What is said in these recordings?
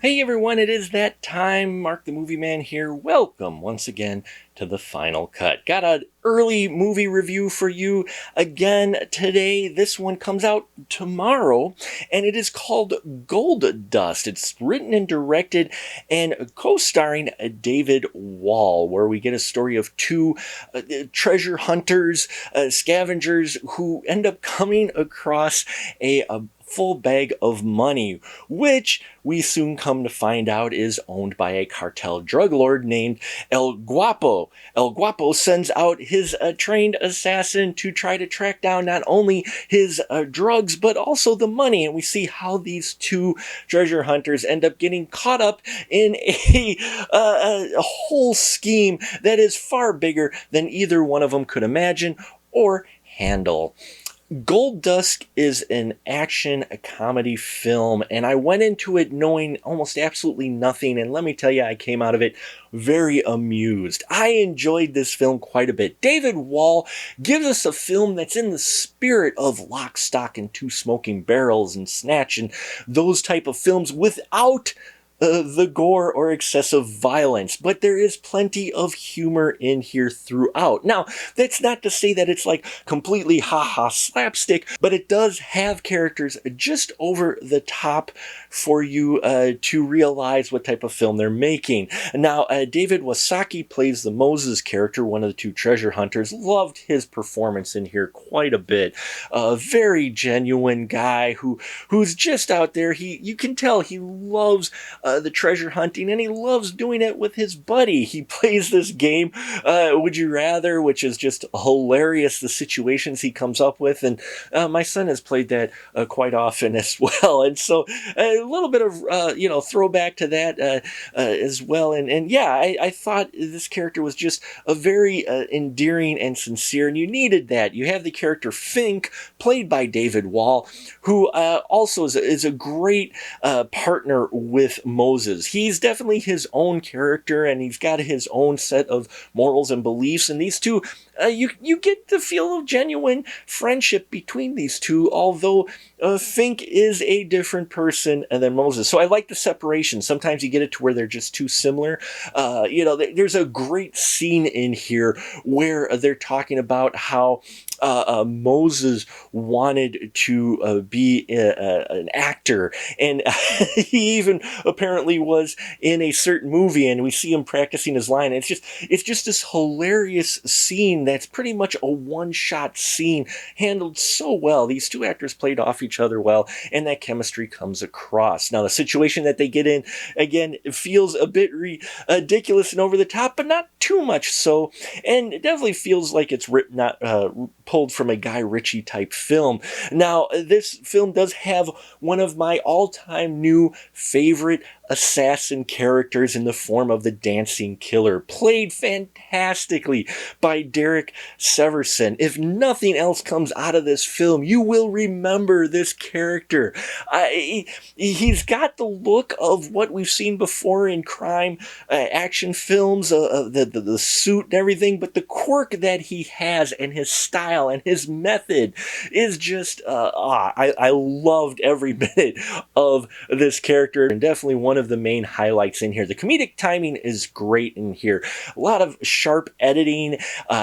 Hey everyone, it is that time. Mark the Movie Man here. Welcome once again to the Final Cut. Got an early movie review for you again today. This one comes out tomorrow, and it is called Gold Dust. It's written and directed and co-starring David Wall, where we get a story of two treasure hunters, scavengers who end up coming across a full bag of money, which we soon come to find out is owned by a cartel drug lord named El Guapo. El Guapo sends out his trained assassin to try to track down not only his drugs, but also the money. And we see how these two treasure hunters end up getting caught up in a whole scheme that is far bigger than either one of them could imagine or handle. Gold Dust is an action comedy film, and I went into it knowing almost absolutely nothing, and let me tell you, I came out of it very amused. I enjoyed this film quite a bit. David Wall gives us a film that's in the spirit of Lock, Stock, and Two Smoking Barrels and Snatch and those type of films without the gore or excessive violence, but there is plenty of humor in here throughout. Now, that's not to say that it's like completely ha-ha slapstick, but it does have characters just over the top for you to realize what type of film they're making. Now, David Wausaukee plays the Moses character, one of the two treasure hunters. Loved his performance in here quite a bit. A very genuine guy who's just out there. You can tell he loves the treasure hunting, and he loves doing it with his buddy. He plays this game, Would You Rather, which is just hilarious, the situations he comes up with, and my son has played that quite often as well, and so a little bit of throwback to that as well, and yeah, I thought this character was just a very endearing and sincere, and you needed that. You have the character Fink, played by David Wall, who also is a great partner with Moses. He's definitely his own character, and he's got his own set of morals and beliefs, and these two, you get the feel of genuine friendship between these two, although Fink is a different person than Moses. So I like the separation. Sometimes you get it to where they're just too similar. There's a great scene in here where they're talking about how Moses wanted to be an actor, and he even apparently was in a certain movie, and we see him practicing his line. It's just this hilarious scene that's pretty much a one-shot scene, handled so well. These two actors played off each other well, and that chemistry comes across. Now, the situation that they get in, again, feels a bit ridiculous and over the top, but not too much so, and it definitely feels like it's pulled from a Guy Ritchie type film. Now, this film does have one of my all-time new favorite assassin characters in the form of the Dancing Killer, played fantastically by Derek Severson. If nothing else comes out of this film, you will remember this character. He's got the look of what we've seen before in crime action films, the suit and everything, but the quirk that he has and his style and his method is just, I loved every minute of this character, and definitely one of the main highlights in here. The comedic timing is great in here. A lot of sharp editing,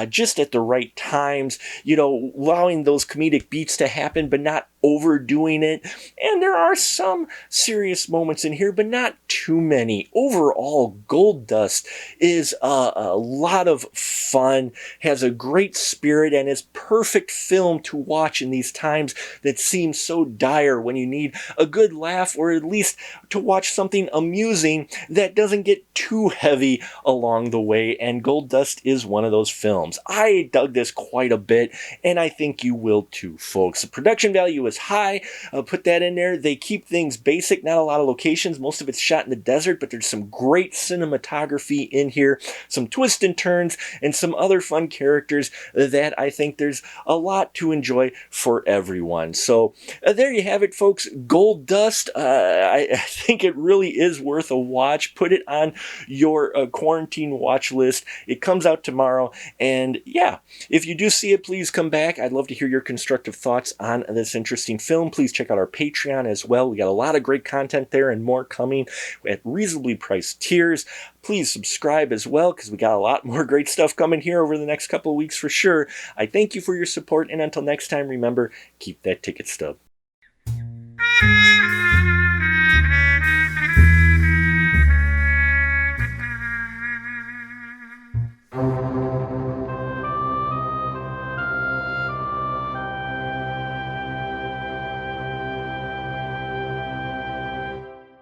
just at the right times, allowing those comedic beats to happen, but not overdoing it. And there are some serious moments in here, but not too many. Overall, Gold Dust is a lot of fun, has a great spirit, and is perfect film to watch in these times that seem so dire, when you need a good laugh, or at least to watch something amusing that doesn't get too heavy along the way, and Gold Dust is one of those films. I dug this quite a bit, and I think you will too, folks. The production value is high. I'll put that in there. They keep things basic, not a lot of locations. Most of it's shot in the desert, but there's some great cinematography in here, some twists and turns, and some other fun characters that I think there's a lot to enjoy for everyone. So there you have it, folks. Gold Dust. I think it really is worth a watch. Put it on your quarantine watch list. It comes out tomorrow, and yeah, if you do see it, please come back. I'd love to hear your constructive thoughts on this interesting interesting film, please check out our Patreon as well. We got a lot of great content there and more coming at reasonably priced tiers. Please subscribe as well, because we got a lot more great stuff coming here over the next couple of weeks for sure. I thank you for your support, and until next time, remember, keep that ticket stub.